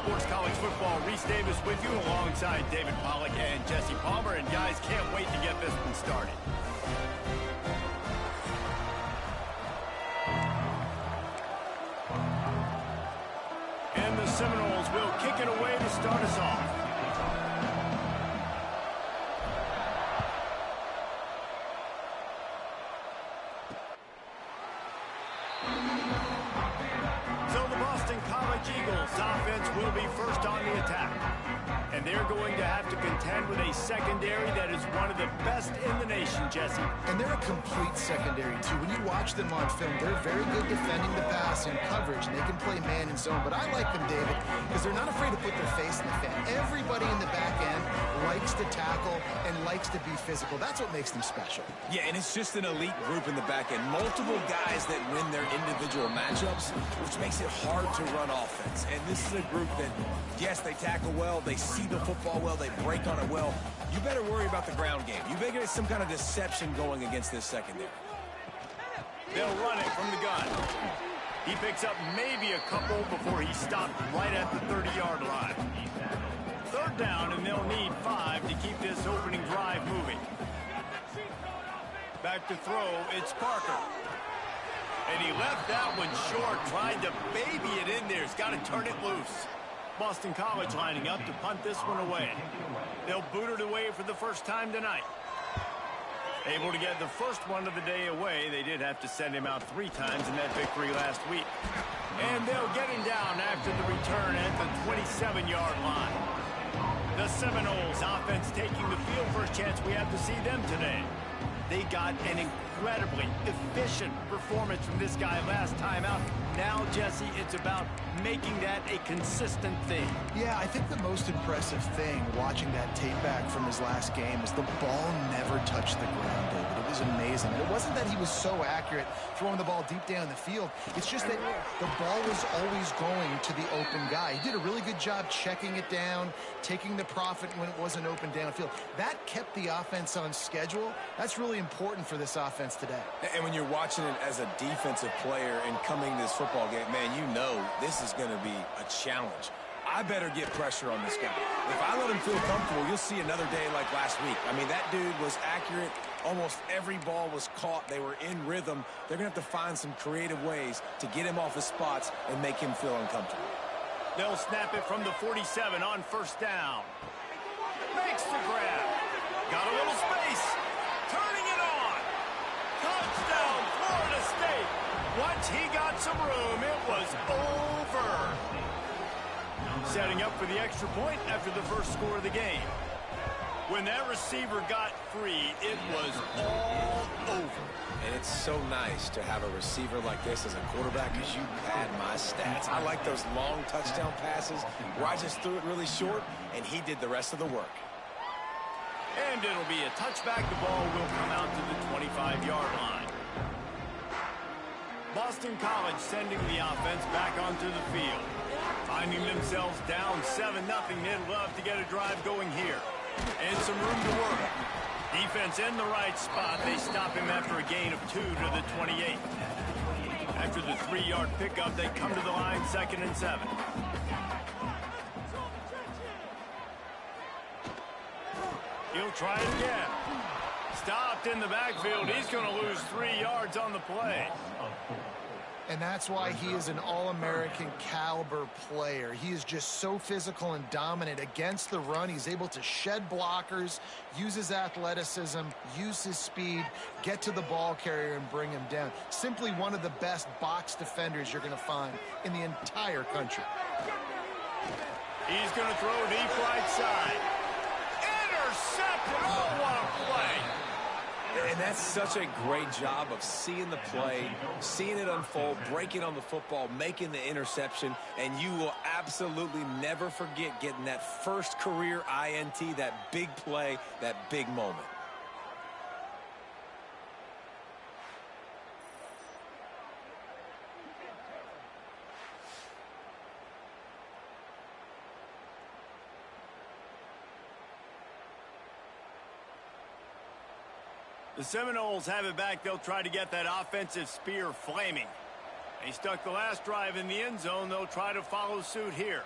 Sports College Football. Reese Davis with you alongside David Pollack and Jesse Palmer. And guys, can't wait to get this one started. And the Seminoles will kick it away to start us off. Eagles offense will be first on the attack. And they're going to have to contend with a secondary that is one of the best in the nation, Jesse. And they're a complete secondary, too. When you watch them on film, they're very good defending the pass and coverage, and they can play man and zone. But I like them, David, because they're not afraid to put their face in the fan. Everybody in the back end likes to tackle and likes to be physical. That's what makes them special. Yeah, and it's just an elite group in the back end. Multiple guys that win their individual matchups, which makes it hard to run offense. And this is a group that, yes, they tackle well, they see the football well, they break on it well. You better worry about the ground game. You better get some kind of deception going against this secondary. They'll run it from the gun. He picks up maybe a couple before he stopped right at the 30-yard line. Third down, and they'll need 5 to keep this opening drive moving. Back to throw, it's Parker. And he left that one short, tried to baby it in there. He's got to turn it loose. Boston College lining up to punt this one away. They'll boot it away for the first time tonight. Able to get the first one of the day away. They did have to send him out 3 times in that victory last week. And they'll get him down after the return at the 27-yard line. The Seminoles offense taking the field. First chance we have to see them today. They got an incredibly efficient performance from this guy last time out. Now, Jesse, it's about making that a consistent thing. Yeah, I think the most impressive thing watching that tape back from his last game is the ball never touched the ground, David. It was amazing. And it wasn't that he was so accurate throwing the ball deep down the field. It's just that the ball was always going to the open guy. He did a really good job checking it down, taking the profit when it wasn't open downfield. That kept the offense on schedule. That's really important for this offense today. And when you're watching it as a defensive player and coming to this football game, man, you know this is going to be a challenge. I better get pressure on this guy. If I let him feel comfortable, you'll see another day like last week. I mean, that dude was accurate. Almost every ball was caught. They were in rhythm. They're going to have to find some creative ways to get him off his spots and make him feel uncomfortable. They'll snap it from the 47 on first down. Makes the grab. Got a little space. Turning it on. Touchdown, Florida State. Once he got some room, it was over. Setting up for the extra point after the first score of the game. When that receiver got free, it was all over. And it's so nice to have a receiver like this as a quarterback because you pad my stats. I like those long touchdown passes where I just threw it really short and he did the rest of the work. And it'll be a touchback. The ball will come out to the 25-yard line. Boston College sending the offense back onto the field. Finding themselves down 7-0, they'd love to get a drive going here. And some room to work. Defense in the right spot. They stop him after a gain of 2 to the 28. After the 3-yard pickup, they come to the line 2nd and 7. He'll try it again. Stopped in the backfield. He's going to lose 3 yards on the play. And that's why he is an All-American caliber player. He is just so physical and dominant against the run. He's able to shed blockers, use his athleticism, use his speed, get to the ball carrier and bring him down. Simply one of the best box defenders you're going to find in the entire country. He's going to throw deep right side. Intercepted. Oh, what a play. And that's such a great job of seeing the play, seeing it unfold, breaking on the football, making the interception, and you will absolutely never forget getting that first career INT, that big play, that big moment. The Seminoles have it back. They'll try to get that offensive spear flaming. They stuck the last drive in the end zone. They'll try to follow suit here.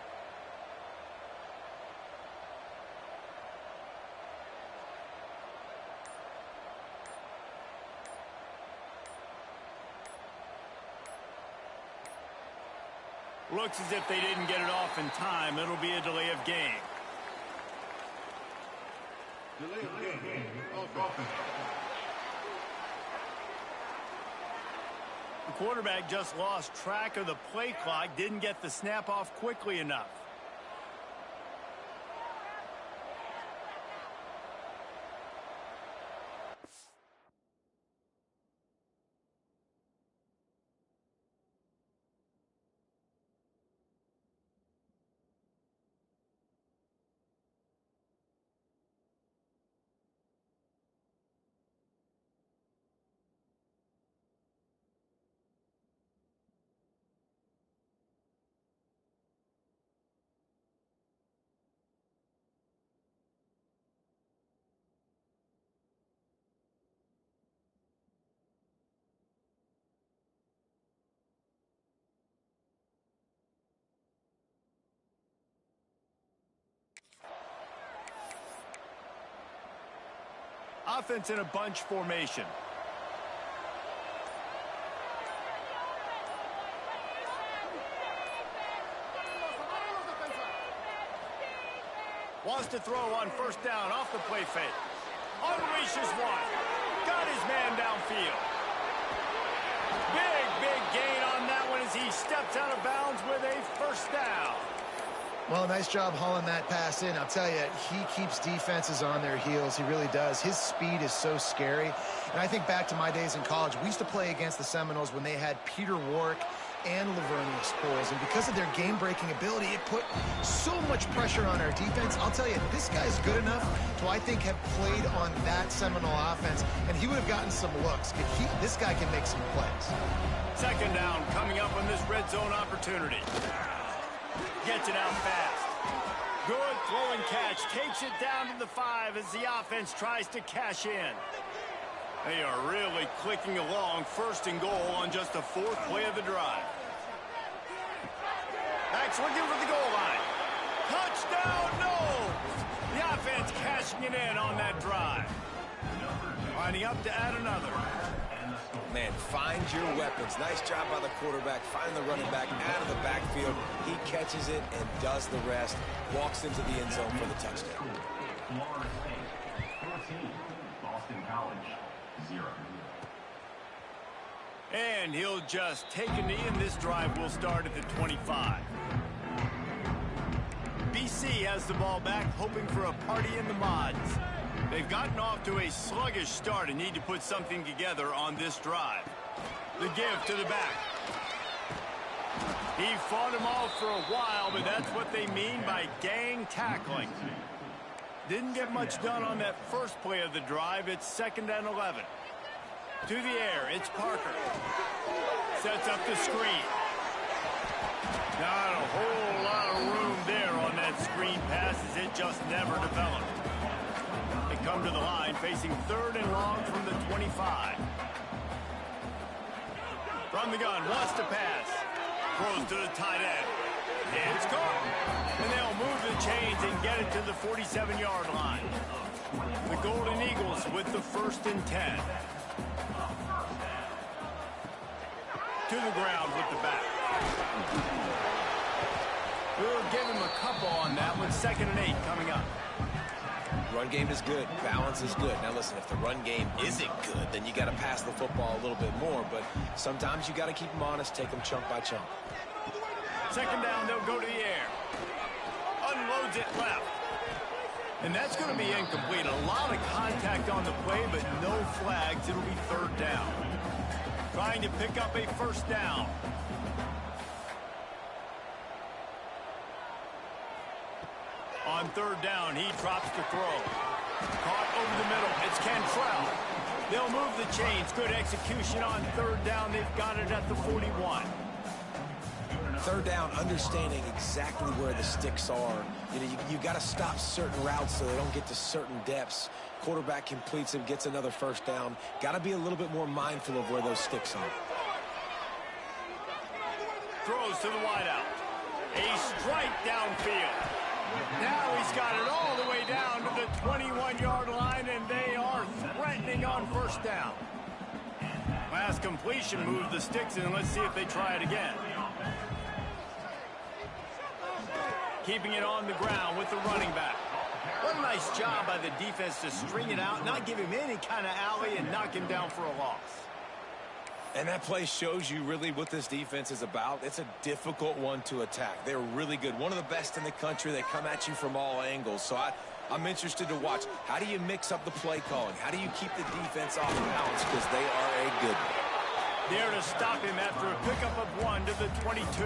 Looks as if they didn't get it off in time. It'll be a delay of game. Delay of game. Offense. The quarterback just lost track of the play clock, didn't get the snap off quickly enough. Offense in a bunch formation. Wants to throw on first down off the play fake. Unleashes one. Got his man downfield. Big gain on that one as he steps out of bounds with a first down. Well, nice job hauling that pass in. I'll tell you, he keeps defenses on their heels. He really does. His speed is so scary. And I think back to my days in college. We used to play against the Seminoles when they had Peter Warwick and Lavernius Poles. And because of their game-breaking ability, it put so much pressure on our defense. I'll tell you, this guy's good enough to, I think, have played on that Seminole offense, and he would have gotten some looks. This guy can make some plays. Second down coming up on this red zone opportunity. Gets it out fast. Good throwing catch. Takes it down to the 5 as the offense tries to cash in. They are really clicking along. First and goal on just the 4th play of the drive. Backs looking for the goal line. Touchdown, no! The offense cashing it in on that drive. Lining up to add another. Man, find your weapons. Nice job by the quarterback. Find the running back out of the backfield. He catches it and does the rest. Walks into the end zone for the touchdown. Florida State, 14. Boston College, 0. And he'll just take a knee, and this drive will start at the 25. BC has the ball back, hoping for a party in the mods. They've gotten off to a sluggish start and need to put something together on this drive. The give to the back. He fought him off for a while, but that's what they mean by gang tackling. Didn't get much done on that first play of the drive. It's 2nd and 11. To the air, it's Parker. Sets up the screen. Not a whole lot of room there on that screen pass as it just never developed. They come to the line facing 3rd and long from the 25. From the gun, wants to pass. Throws to the tight end. It's caught. And they'll move the chains and get it to the 47-yard line. The Golden Eagles with the 1st and 10. To the ground with the back. We'll give him a couple on that one. 2nd and 8 coming up. Run game is good. Balance is good. Now, listen, if the run game isn't good, then you got to pass the football a little bit more. But sometimes you got to keep them honest, take them chunk by chunk. 2nd down, they'll go to the air. Unloads it left. And that's going to be incomplete. A lot of contact on the play, but no flags. It'll be 3rd down. Trying to pick up a first down. On 3rd down, he drops the throw. Caught over the middle. It's Cantrell. They'll move the chains. Good execution on 3rd down. They've got it at the 41. 3rd down, understanding exactly where the sticks are. You got to stop certain routes so they don't get to certain depths. Quarterback completes it, gets another first down. Got to be a little bit more mindful of where those sticks are. Throws to the wideout. A strike downfield. Now he's got it all the way down to the 21-yard line, and they are threatening on first down. Last completion moved the sticks in. Let's see if they try it again. keeping it on the ground with the running back. What a nice job by the defense to string it out, not give him any kind of alley, and knock him down for a loss. And that play shows you really what this defense is about. It's a difficult one to attack. They're really good. One of the best in the country. They come at you from all angles. So I'm interested to watch. How do you mix up the play calling? How do you keep the defense off balance? Because they are a good one. There to stop him after a pickup of 1 to the 22.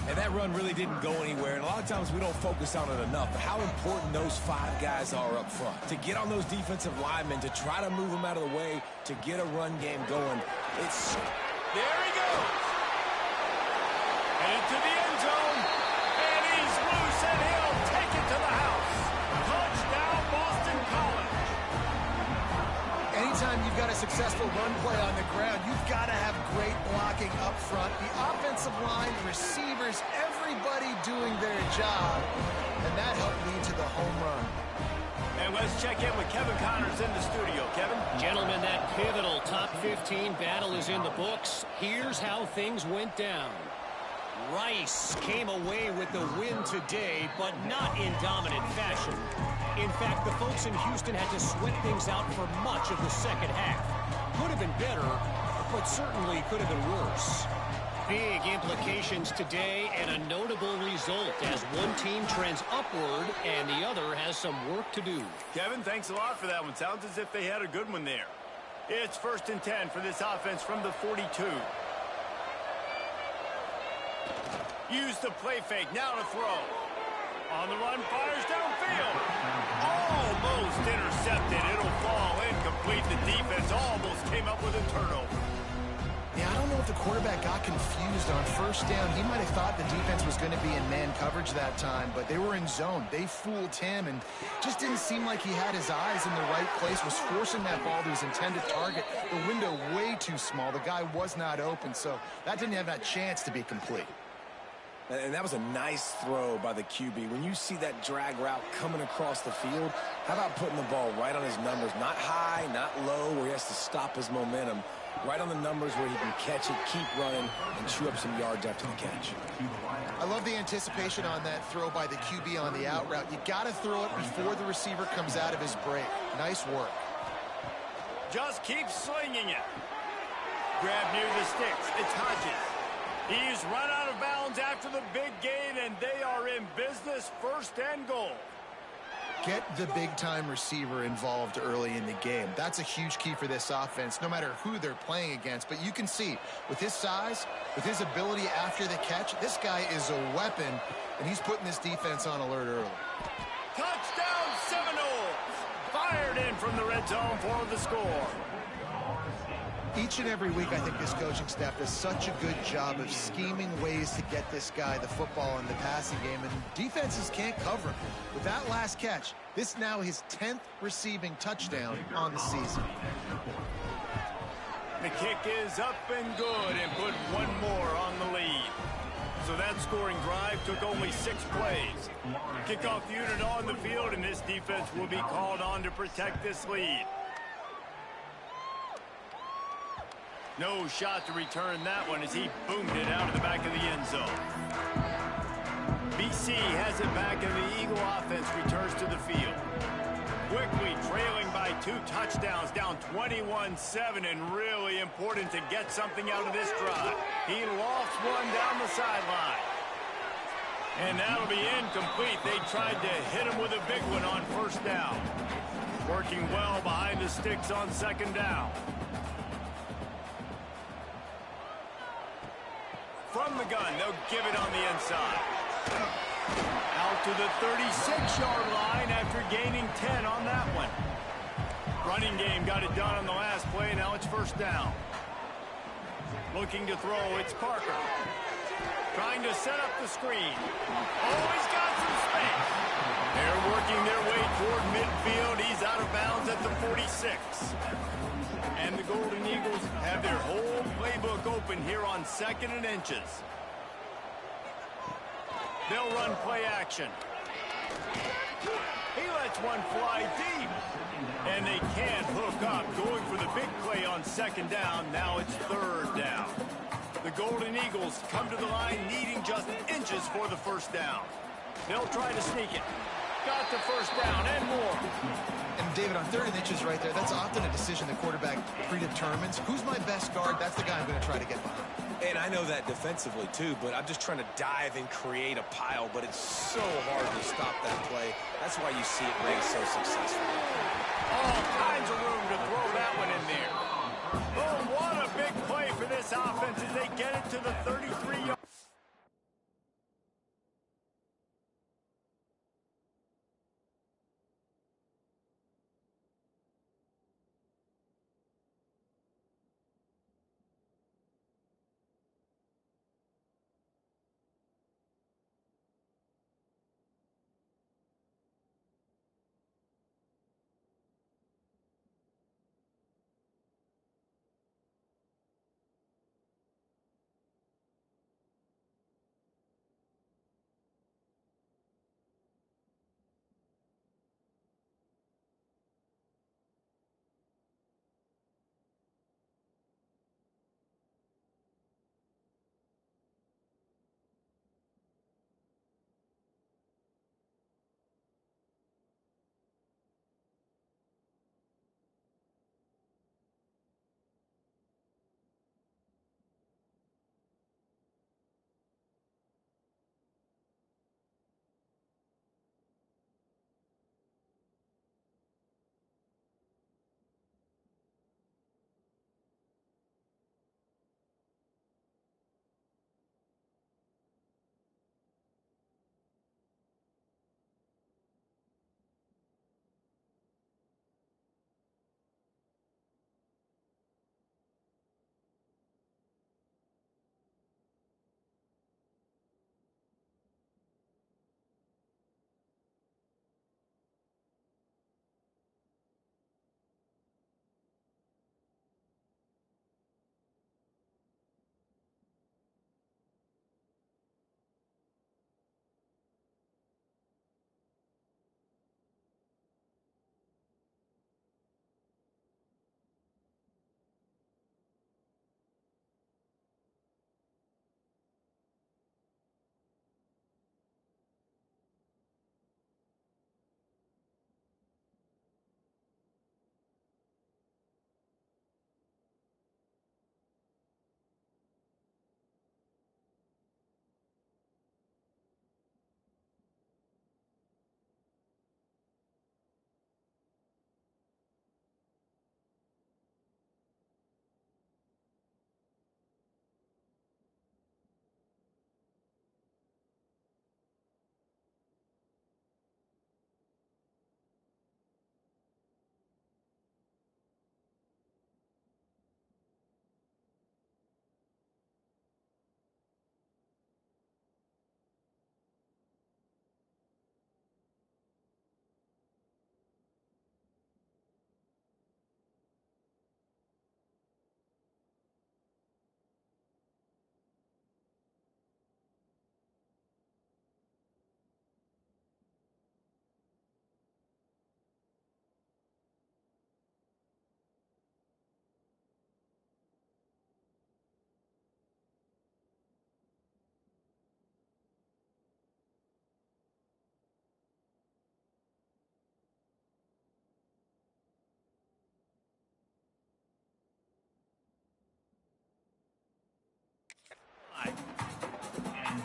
And that run really didn't go anywhere. And a lot of times we don't focus on it enough. But how important those 5 guys are up front. To get on those defensive linemen, to try to move them out of the way, to get a run game going. There he goes. Headed to the end zone. And he's loose, and he'll take it to the house. Touchdown, Boston College. Anytime you've got a successful run play on the ground, you've got to have great blocking up front. The offensive line, receivers, everybody doing their job. And that helped lead to the home run. And let's check in with Kevin Connors in the studio. Kevin? Gentlemen, that pivotal top 15 battle is in the books. Here's how things went down. Rice came away with the win today, but not in dominant fashion. In fact, the folks in Houston had to sweat things out for much of the second half. Could have been better, but certainly could have been worse. Big implications today and a notable result as one team trends upward and the other has some work to do. Kevin, thanks a lot for that one. Sounds as if they had a good one there. It's 1st and 10 for this offense from the 42. Use the play fake. Now to throw. On the run, fires downfield. Almost intercepted. It'll fall incomplete. The defense almost came up with a turnover. Yeah, I don't know if the quarterback got confused on 1st down. He might have thought the defense was going to be in man coverage that time, but they were in zone. They fooled him and just didn't seem like he had his eyes in the right place, was forcing that ball to his intended target. The window way too small. The guy was not open, so that didn't have that chance to be complete. And that was a nice throw by the QB. When you see that drag route coming across the field, how about putting the ball right on his numbers? Not high, not low, where he has to stop his momentum. Right on the numbers where he can catch it, keep running, and chew up some yards after the catch. I love the anticipation on that throw by the QB on the out route. You got to throw it before the receiver comes out of his break. Nice work. Just keep slinging it. Grab near the sticks. It's Hodges. He's run out of bounds after the big gain, and they are in business, 1st and goal. Get the big-time receiver involved early in the game. That's a huge key for this offense, no matter who they're playing against. But you can see, with his size, with his ability after the catch, this guy is a weapon, and he's putting this defense on alert early. Touchdown, Seminoles! Fired in from the red zone for the score. Each and every week, I think this coaching staff does such a good job of scheming ways to get this guy the football in the passing game, and defenses can't cover him. With that last catch, this now his 10th receiving touchdown on the season. The kick is up and good and put one more on the lead. So that scoring drive took only 6 plays. Kickoff unit on the field, and this defense will be called on to protect this lead. No shot to return that one as he boomed it out of the back of the end zone. BC has it back, and the Eagle offense returns to the field. Quickly trailing by 2 touchdowns, down 21-7, and really important to get something out of this drive. He lost one down the sideline. And that'll be incomplete. They tried to hit him with a big one on 1st down. Working well behind the sticks on 2nd down. From the gun, they'll give it on the inside. Out to the 36-yard line after gaining 10 on that one. Running game got it done on the last play. Now it's 1st down. Looking to throw, it's Parker. Trying to set up the screen. Oh, he's got some space. They're working their way toward midfield. He's out of bounds at the 46. And the Golden Eagles have their whole playbook open here on 2nd and inches. They'll run play action. He lets one fly deep. And they can't hook up. Going for the big play on 2nd down. Now it's 3rd down. The Golden Eagles come to the line needing just inches for the first down. They'll try to sneak it. Got the first down and more. And David, on 3rd and inches right there, that's often a decision the quarterback predetermines. Who's my best guard? That's the guy I'm going to try to get behind. And I know that defensively, too, but I'm just trying to dive and create a pile, but it's so hard to stop that play. That's why you see it being so successful. All kinds of room to throw that one in there. Oh, what a big play for this offense as they get it to the 33-yard.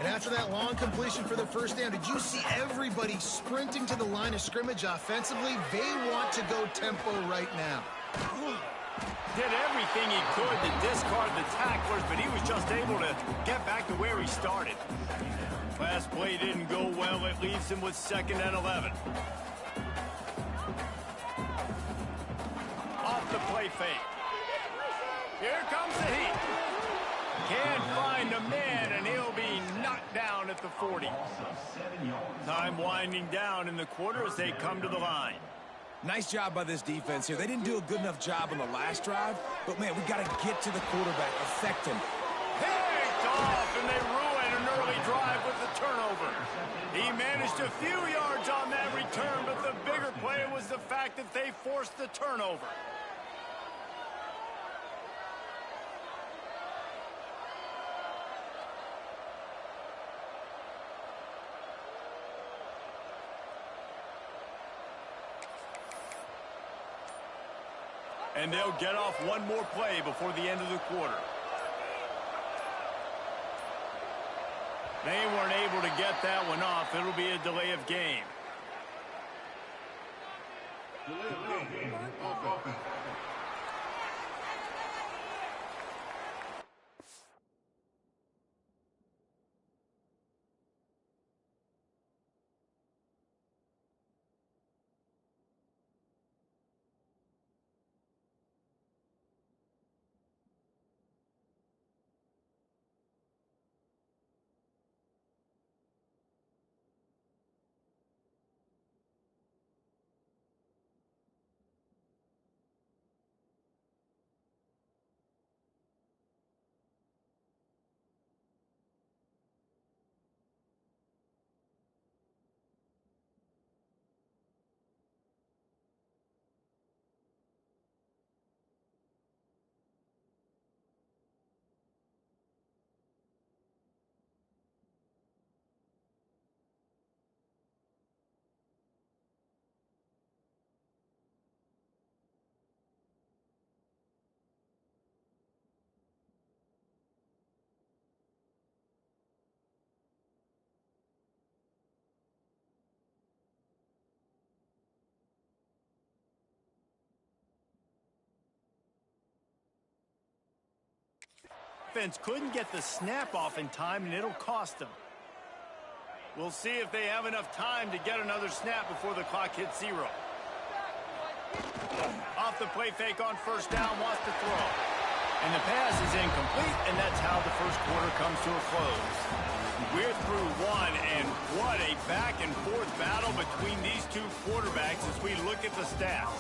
And after that long completion for the first down, did you see everybody sprinting to the line of scrimmage offensively? They want to go tempo right now. Did everything he could to discard the tacklers, but he was just able to get back to where he started. Last play didn't go well. It leaves him with 2nd and 11. Off the play fake. Here comes the heat. Can't find a man, and he'll be knocked down at the 40. Time winding down in the quarter as they come to the line. Nice job by this defense here. They didn't do a good enough job on the last drive, but, man, we got to get to the quarterback, affect him. Picked off, and they ruin an early drive with the turnover. He managed a few yards on that return, but the bigger play was the fact that they forced the turnover. And they'll get off one more play before the end of the quarter. They weren't able to get that one off. It'll be a delay of game. Delay of game. Offense. Offense couldn't get the snap off in time, and it'll cost them. We'll see if they have enough time to get another snap before the clock hits 0. Off the play fake on first down, wants to throw. And the pass is incomplete, and that's how the first quarter comes to a close. We're through one, and what a back-and-forth battle between these two quarterbacks as we look at the stats.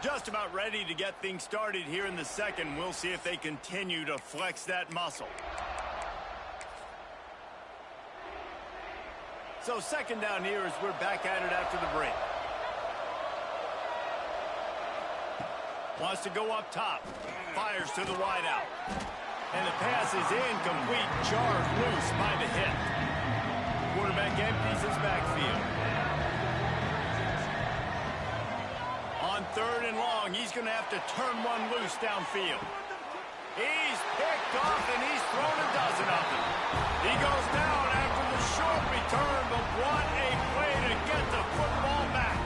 Just about ready to get things started here in the second. We'll see if they continue to flex that muscle. So second down here as we're back at it after the break. Wants to go up top. Fires to the wide out. And the pass is incomplete. Jarred loose by the hit. Quarterback empties his backfield. On third and long, he's going to have to turn one loose downfield. He's picked off, and he's thrown a dozen of them. He goes down after the short return, but what a play to get the football back.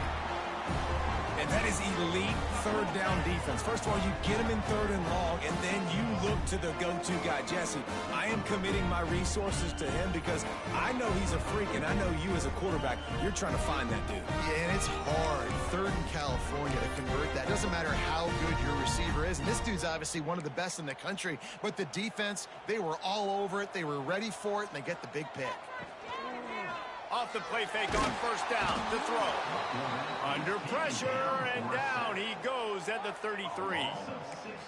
And that is elite third down defense. First of all, you get him in third and long, and then you look to the go-to guy, Jesse. I am committing my resources to him because I know he's a freak, and I know you as a quarterback, you're trying to find that dude. Yeah, and it's hard, third in California, to convert that. Doesn't matter how good your receiver is. And this dude's obviously one of the best in the country. But the defense, they were all over it. They were ready for it, and they get the big pick. Off the play fake on first down to throw. Under pressure, and down he goes at the 33.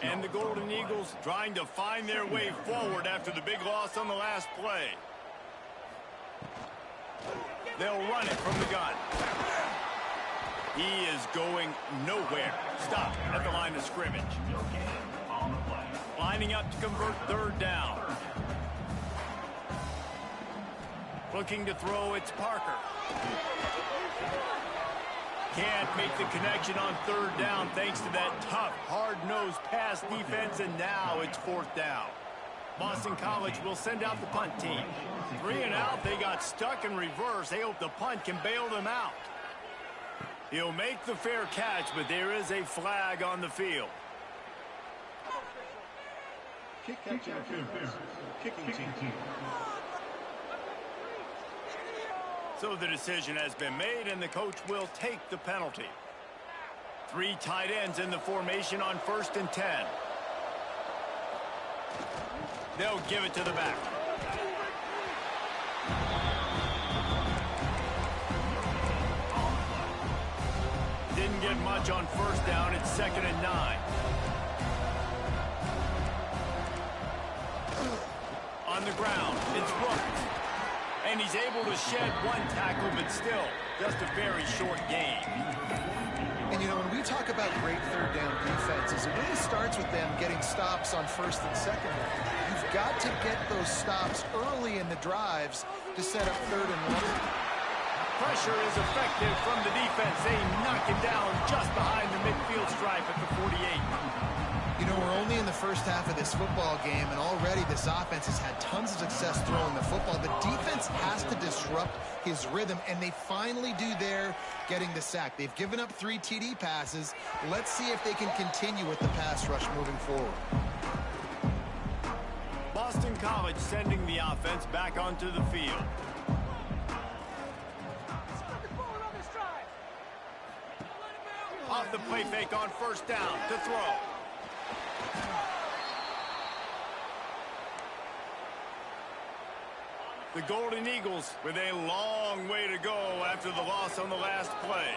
And the Golden Eagles trying to find their way forward after the big loss on the last play. They'll run it from the gun. He is going nowhere. Stop at the line of scrimmage. Lining up to convert third down. Looking to throw, it's Parker. Can't make the connection on third down thanks to that tough, hard-nosed pass defense, and now it's fourth down. Boston College will send out the punt team. 3 and out, they got stuck in reverse. They hope the punt can bail them out. He'll make the fair catch, but there is a flag on the field. Kicking team. So the decision has been made, and the coach will take the penalty. 3 tight ends in the formation on 1st and 10. They'll give it to the back. Didn't get much on first down. It's 2nd and 9. On the ground, it's Brooks. And he's able to shed one tackle, but still, just a very short game. And, you know, when we talk about great third down defenses, it really starts with them getting stops on first and second. You've got to get those stops early in the drives to set up third and long. Pressure is effective from the defense. They knock him down just behind the midfield stripe at the 48. You know, we're only in the first half of this football game, and already this offense has had tons of success throwing the football. The defense has to disrupt his rhythm, and they finally do there, getting the sack. They've given up 3 TD passes. Let's see if they can continue with the pass rush moving forward. Boston College sending the offense back onto the field. Off the play fake on first down to throw. The Golden Eagles with a long way to go after the loss on the last play.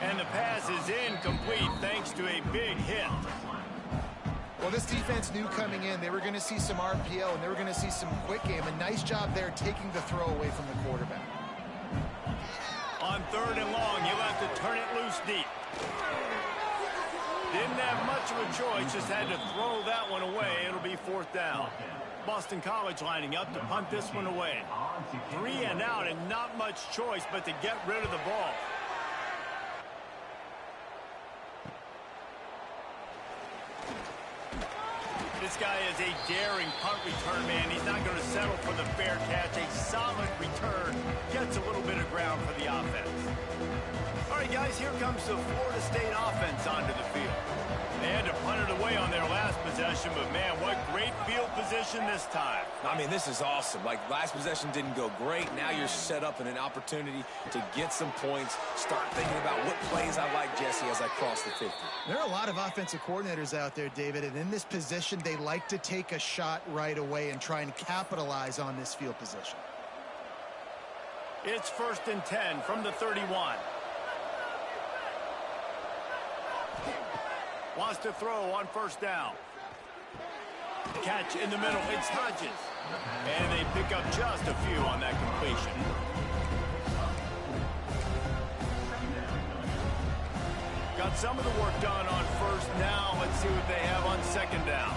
And the pass is incomplete thanks to a big hit. Well, this defense knew coming in they were going to see some RPO and they were going to see some quick game. A nice job there taking the throw away from the quarterback. On third and long, he'll have to turn it loose deep. Didn't have much of a choice, just had to throw that one away. It'll be fourth down. Boston College lining up to punt this one away. 3 and out and not much choice but to get rid of the ball. This guy is a daring punt return man. He's not going to settle for the fair catch. A solid return. Gets a little bit of ground for the offense. All right, guys, here comes the Florida State offense onto the field. They had to punt it away on their last possession, but, man, what great field position this time. I mean, this is awesome. Like, last possession didn't go great. Now you're set up in an opportunity to get some points. Start thinking about what plays I like, Jesse, as I cross the 50. There are a lot of offensive coordinators out there, David, and in this position, they like to take a shot right away and try and capitalize on this field position. It's 1st and 10 from the 31. Wants to throw on first down. Catch in the middle. It's Hodges. And they pick up just a few on that completion. Got some of the work done on first. Now let's see what they have on second down.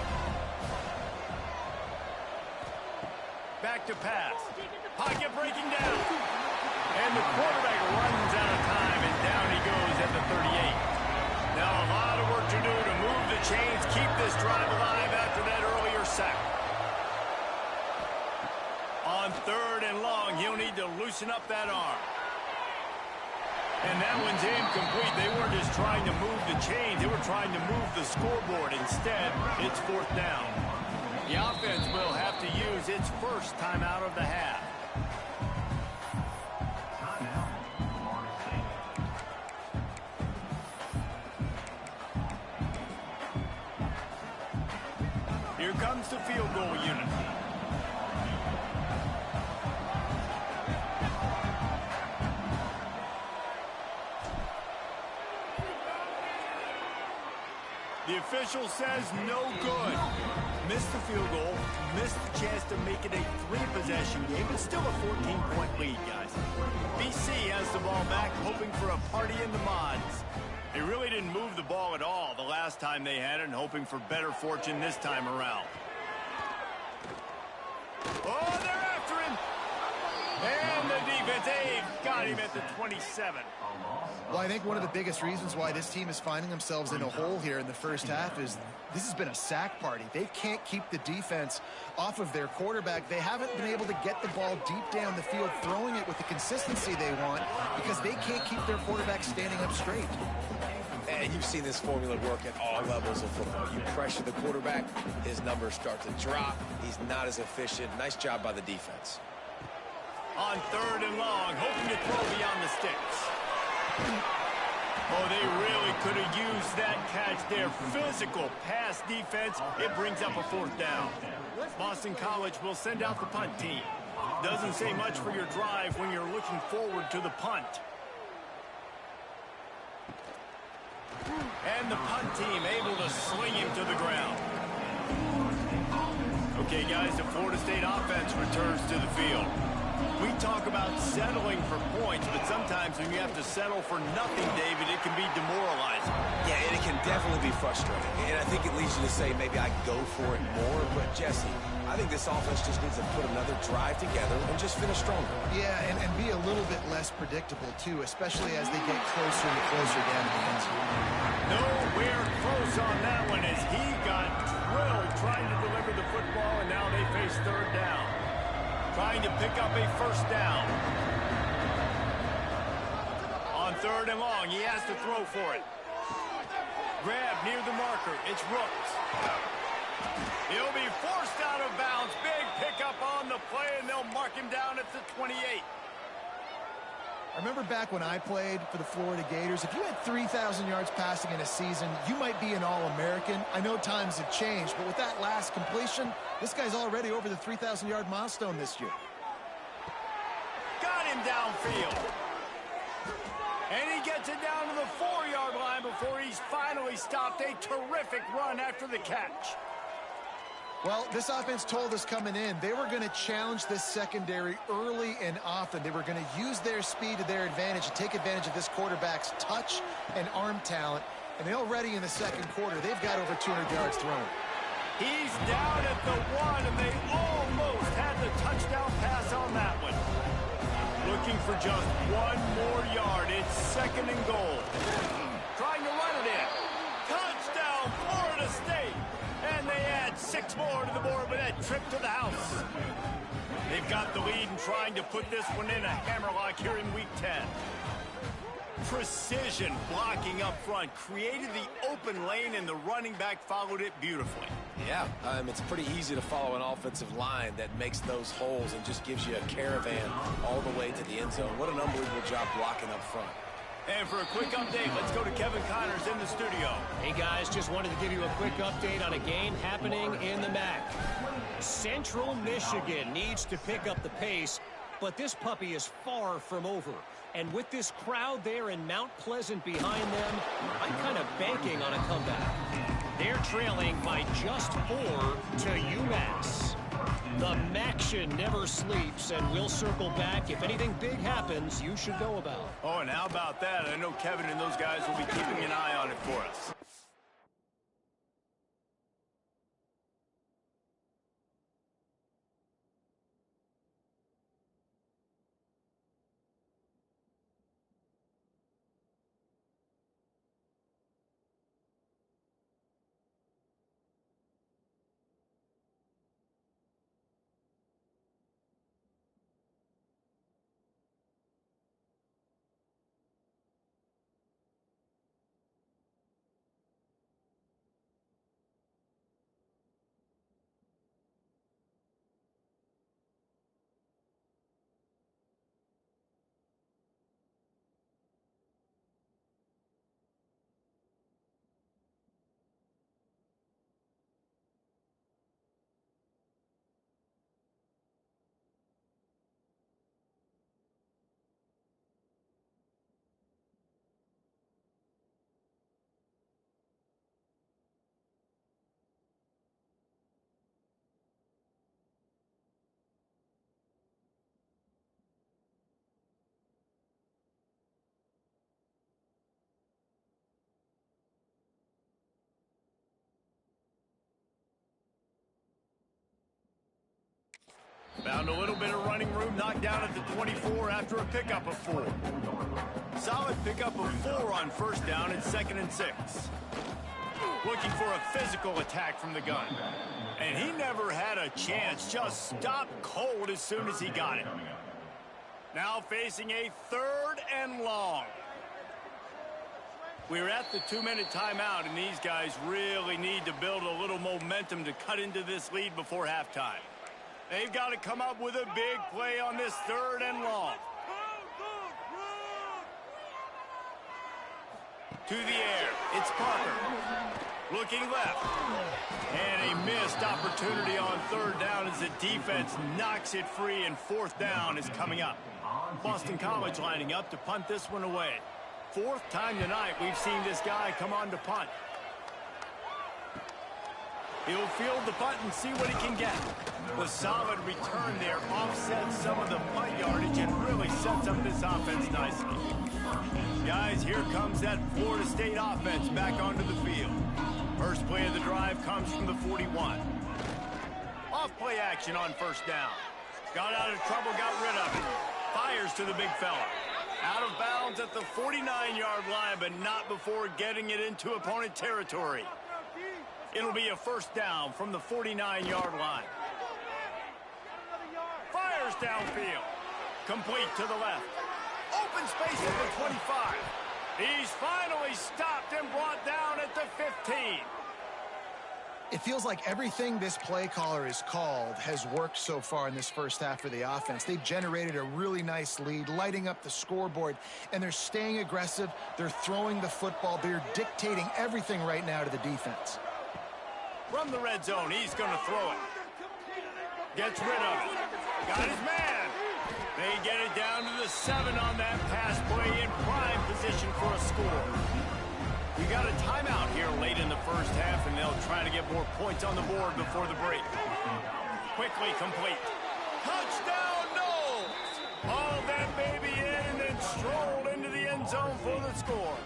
Back to pass. Pocket breaking down. And the quarterback runs out of time, and down he goes at the 38. Now a lot of work to do to move the chains, keep this drive alive after that earlier sack. On third and long, he'll need to loosen up that arm. And that one's incomplete. They weren't just trying to move the chains, they were trying to move the scoreboard. Instead, it's fourth down. The offense will have to use its first timeout of the half. Here comes the field goal unit. The official says no good. Missed the field goal, missed the chance to make it a 3-possession game, but still a 14-point lead, guys. BC has the ball back, hoping for a party in the mods. They really didn't move the ball at all the last time they had it, and hoping for better fortune this time around. Oh, they're after him! And the defense, they've got him at the 27. Well, I think one of the biggest reasons why this team is finding themselves in a hole here in the first half is this has been a sack party. They can't keep the defense off of their quarterback. They haven't been able to get the ball deep down the field, throwing it with the consistency they want because they can't keep their quarterback standing up straight. And you've seen this formula work at all levels of football. You pressure the quarterback, his numbers start to drop. He's not as efficient. Nice job by the defense. On third and long, hoping to throw beyond the sticks. Oh, they really could have used that catch there. Physical pass defense. It brings up a fourth down. Boston College will send out the punt team. Doesn't say much for your drive when you're looking forward to the punt. And the punt team able to sling him to the ground. Okay, guys, the Florida State offense returns to the field. We talk about settling for points, but sometimes when you have to settle for nothing, David, it can be demoralizing. Yeah, and it can definitely be frustrating. And I think it leads you to say maybe I go for it more. But, Jesse, I think this offense just needs to put another drive together and just finish stronger. Yeah, and be a little bit less predictable, too, especially as they get closer and closer down to the end zone. Nowhere close on that one as he got drilled trying to deliver the football, and now they face third down. Trying to pick up a first down. On third and long, he has to throw for it. Grab near the marker. It's Rooks. He'll be forced out of bounds. Big pickup on the play, and they'll mark him down at the 28. I remember back when I played for the Florida Gators, if you had 3,000 yards passing in a season, you might be an All-American. I know times have changed, but with that last completion, this guy's already over the 3,000-yard milestone this year. Got him downfield. And he gets it down to the 4-yard line before he's finally stopped. A terrific run after the catch. Well, this offense told us coming in they were going to challenge this secondary early and often. They were going to use their speed to their advantage and take advantage of this quarterback's touch and arm talent. And already in the second quarter, they've got over 200 yards thrown. He's down at the 1, and they almost had the touchdown pass on that one. Looking for just 1 more yard. It's second and goal. Trying to run it in. Touchdown, Florida State. And they add 6 more to the board with that trip to the house. They've got the lead and trying to put this one in a hammerlock here in week 10. Precision blocking up front created the open lane, and the running back followed it beautifully. Yeah, it's pretty easy to follow an offensive line that makes those holes and just gives you a caravan all the way to the end zone. What an unbelievable job blocking up front. And for a quick update, let's go to Kevin Connors in the studio. Hey, guys, just wanted to give you a quick update on a game happening in the MAC. Central Michigan needs to pick up the pace, but this puppy is far from over. And with this crowd there in Mount Pleasant behind them, I'm kind of banking on a comeback. They're trailing by just 4 to UMass. The Maction never sleeps, and we'll circle back. If anything big happens, you should know about. Oh, and how about that? I know Kevin and those guys will be keeping an eye on it for us. Found a little bit of running room, knocked down at the 24 after a pickup of 4. Solid pickup of 4 on first down and 2nd and 6. Looking for a physical attack from the gun. And he never had a chance, just stopped cold as soon as he got it. Now facing a 3rd and long. We're at the 2-minute timeout, and these guys really need to build a little momentum to cut into this lead before halftime. They've got to come up with a big play on this 3rd and long. To the air, it's Parker. Looking left. And a missed opportunity on 3rd down as the defense knocks it free, and 4th down is coming up. Boston College lining up to punt this one away. 4th time tonight we've seen this guy come on to punt. He'll field the punt and see what he can get. The solid return there offsets some of the punt yardage and really sets up this offense nicely. Guys, here comes that Florida State offense back onto the field. First play of the drive comes from the 41. Off play action on first down. Got out of trouble, got rid of it. Fires to the big fella. Out of bounds at the 49-yard line, but not before getting it into opponent territory. It'll be a first down from the 49-yard line. Fires downfield. Complete to the left. Open space at the 25. He's finally stopped and brought down at the 15. It feels like everything this play caller has called has worked so far in this first half for the offense. They've generated a really nice lead, lighting up the scoreboard, and they're staying aggressive. They're throwing the football. They're dictating everything right now to the defense. From the red zone, he's going to throw it. Gets rid of it. Got his man. They get it down to the 7 on that pass play in prime position for a score. We got a timeout here late in the first half, and they'll try to get more points on the board before the break. Quickly complete. Touchdown, Knowles! Hauled that baby in and then strolled into the end zone for the score.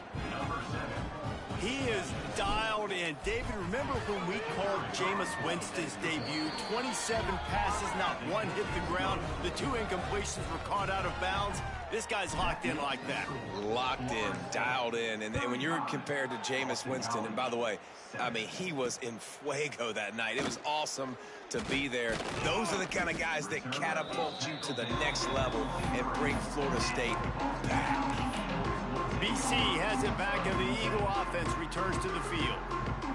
He is dialed in. David, remember when we called Jameis Winston's debut? 27 passes, not one hit the ground. The 2 incompletions were caught out of bounds. This guy's locked in like that. Locked in, dialed in. And when you're compared to Jameis Winston, and by the way, I mean, he was in fuego that night. It was awesome to be there. Those are the kind of guys that catapult you to the next level and bring Florida State back. BC has it back, and the Eagle offense returns to the field.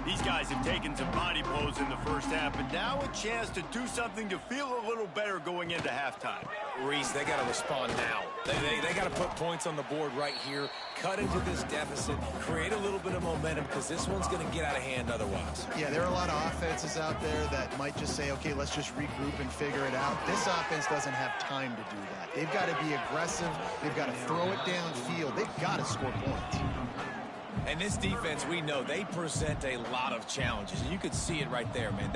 These guys have taken some body blows in the first half, but now a chance to do something to feel a little better going into halftime. Reese, they got to respond now. They got to put points on the board right here, cut into this deficit, create a little bit of momentum, because this one's going to get out of hand otherwise. Yeah, there are a lot of offenses out there that might just say, okay, let's just regroup and figure it out. This offense doesn't have time to do that. They've got to be aggressive. They've got to throw it downfield. They've got to score points. And this defense, we know, they present a lot of challenges. And you could see it right there, man.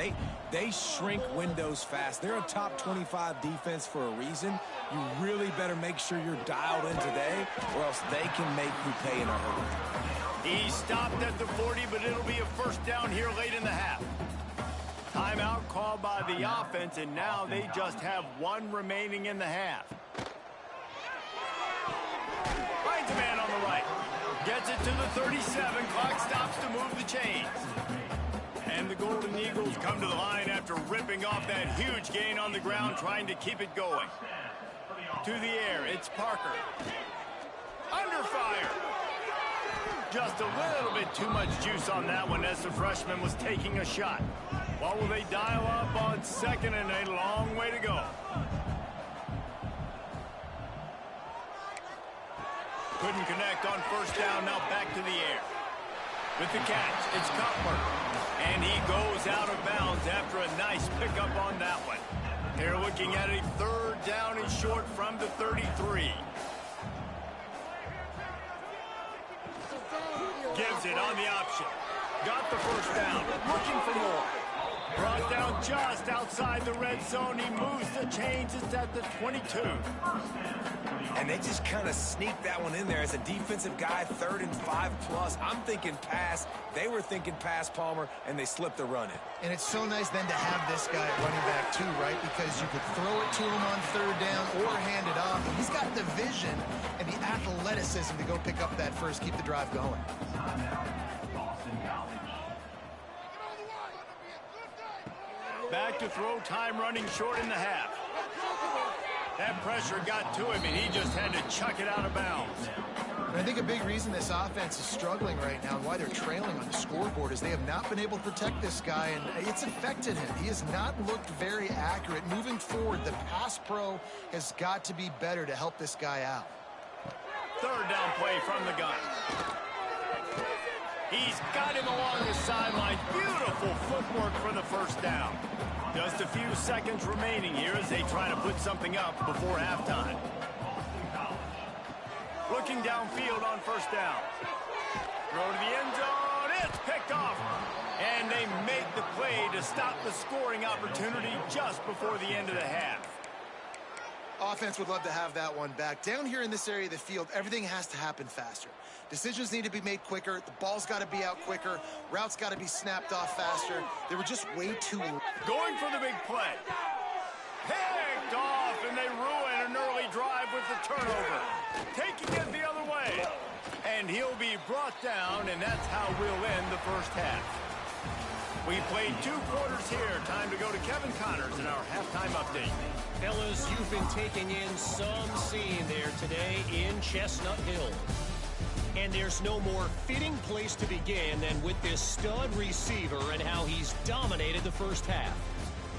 They shrink windows fast. They're a top 25 defense for a reason. You really better make sure you're dialed in today, or else they can make you pay in a hurry. He stopped at the 40, but it'll be a first down here late in the half. Timeout called by the offense, and now they just have 1 remaining in the half. Finds a man on the right. Gets it to the 37. Clock stops to move the chains. And the Golden Eagles come to the line after ripping off that huge gain on the ground, trying to keep it going. To the air, it's Parker. Under fire. Just a little bit too much juice on that one as the freshman was taking a shot. What will they dial up on second, and a long way to go? Couldn't connect on first down, now back to the air. With the catch, it's Cutler. And he goes out of bounds after a nice pickup on that one. They're looking at a 3rd down and short from the 33. Gives it on the option. Got the first down, looking for more. Brought down just outside the red zone. He moves the chains. It's at the 22. And they just kind of sneaked that one in there as a defensive guy, 3rd and 5+. I'm thinking pass. They were thinking pass, Palmer, and they slipped the run in. And it's so nice then to have this guy at running back too, right? Because you could throw it to him on 3rd down or hand it off. And he's got the vision and the athleticism to go pick up that first, keep the drive going. Back to throw, time running short in the half. That pressure got to him, and he just had to chuck it out of bounds. And I think a big reason this offense is struggling right now and why they're trailing on the scoreboard is they have not been able to protect this guy, and it's affected him. He has not looked very accurate. Moving forward, the pass pro has got to be better to help this guy out. 3rd down play from the gun. He's got him along the sidelines. Beautiful footwork for the first down. Just a few seconds remaining here as they try to put something up before halftime. Looking downfield on first down. Throw to the end zone. It's picked off. And they make the play to stop the scoring opportunity just before the end of the half. Offense would love to have that one back. Down here in this area of the field, everything has to happen faster. Decisions need to be made quicker. The ball's got to be out quicker. Routes got to be snapped off faster. They were just way too... Going for the big play. Picked off, and they ruin an early drive with the turnover. Taking it the other way. And he'll be brought down, and that's how we'll end the first half. We played 2 quarters here. Time to go to Kevin Connors in our halftime update. Fellas, you've been taking in some scene there today in Chestnut Hill. And there's no more fitting place to begin than with this stud receiver and how he's dominated the first half.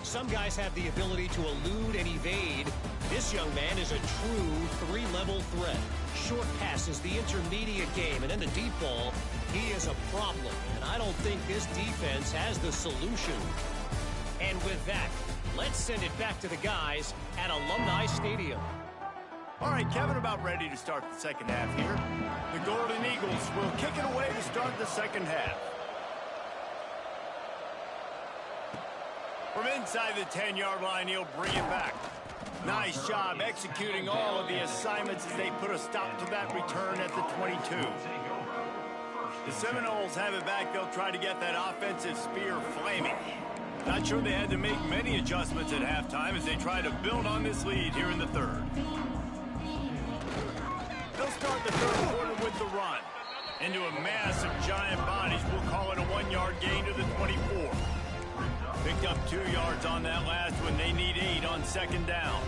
Some guys have the ability to elude and evade. This young man is a true 3-level threat. Short passes, the intermediate game, and then the deep ball. He is a problem, and I don't think this defense has the solution. And with that, let's send it back to the guys at Alumni Stadium. All right, Kevin, about ready to start the second half here. The Golden Eagles will kick it away to start the second half. From inside the 10-yard line, he'll bring it back. Nice job executing all of the assignments as they put a stop to that return at the 22. The Seminoles have it back. They'll try to get that offensive spear flaming. Not sure they had to make many adjustments at halftime as they try to build on this lead here in the third. They'll start the third quarter with the run. Into a mass of giant bodies. We'll call it a 1-yard gain to the 24. Picked up 2 yards on that last one. They need 8 on second down.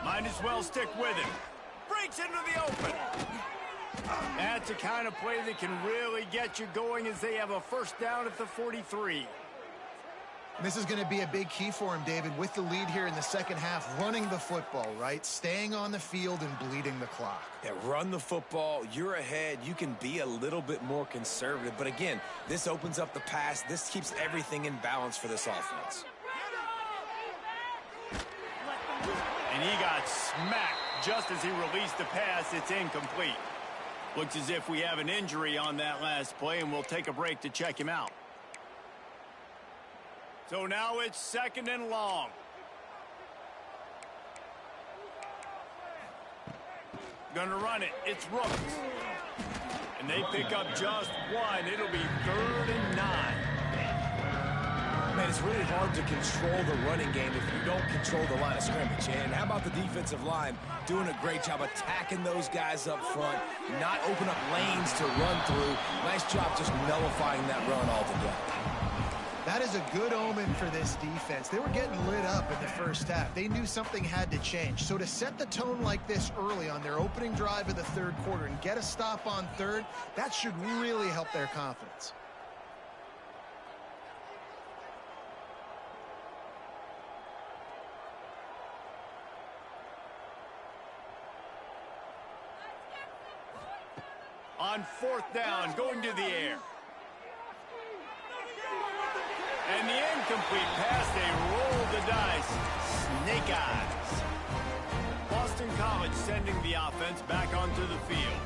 Might as well stick with him. Breaks into the open. That's the kind of play that can really get you going as they have a first down at the 43. This is going to be a big key for him, David, with the lead here in the second half, running the football, right? Staying on the field and bleeding the clock. Yeah, run the football. You're ahead. You can be a little bit more conservative. But again, this opens up the pass. This keeps everything in balance for this offense. And he got smacked just as he released the pass. It's incomplete. Looks as if we have an injury on that last play, and we'll take a break to check him out. So now it's second and long. Gonna run it. It's Rooks. And they pick up just 1. It'll be 3rd and 9. Man, it's really hard to control the running game if you don't control the line of scrimmage. And how about the defensive line doing a great job attacking those guys up front, not open up lanes to run through. Nice job just nullifying that run altogether. That is a good omen for this defense. They were getting lit up in the first half. They knew something had to change. So to set the tone like this early on their opening drive of the third quarter and get a stop on third, that should really help their confidence. On 4th down, going to the air. And the incomplete pass, they rolled the dice. Snake eyes. Boston College sending the offense back onto the field.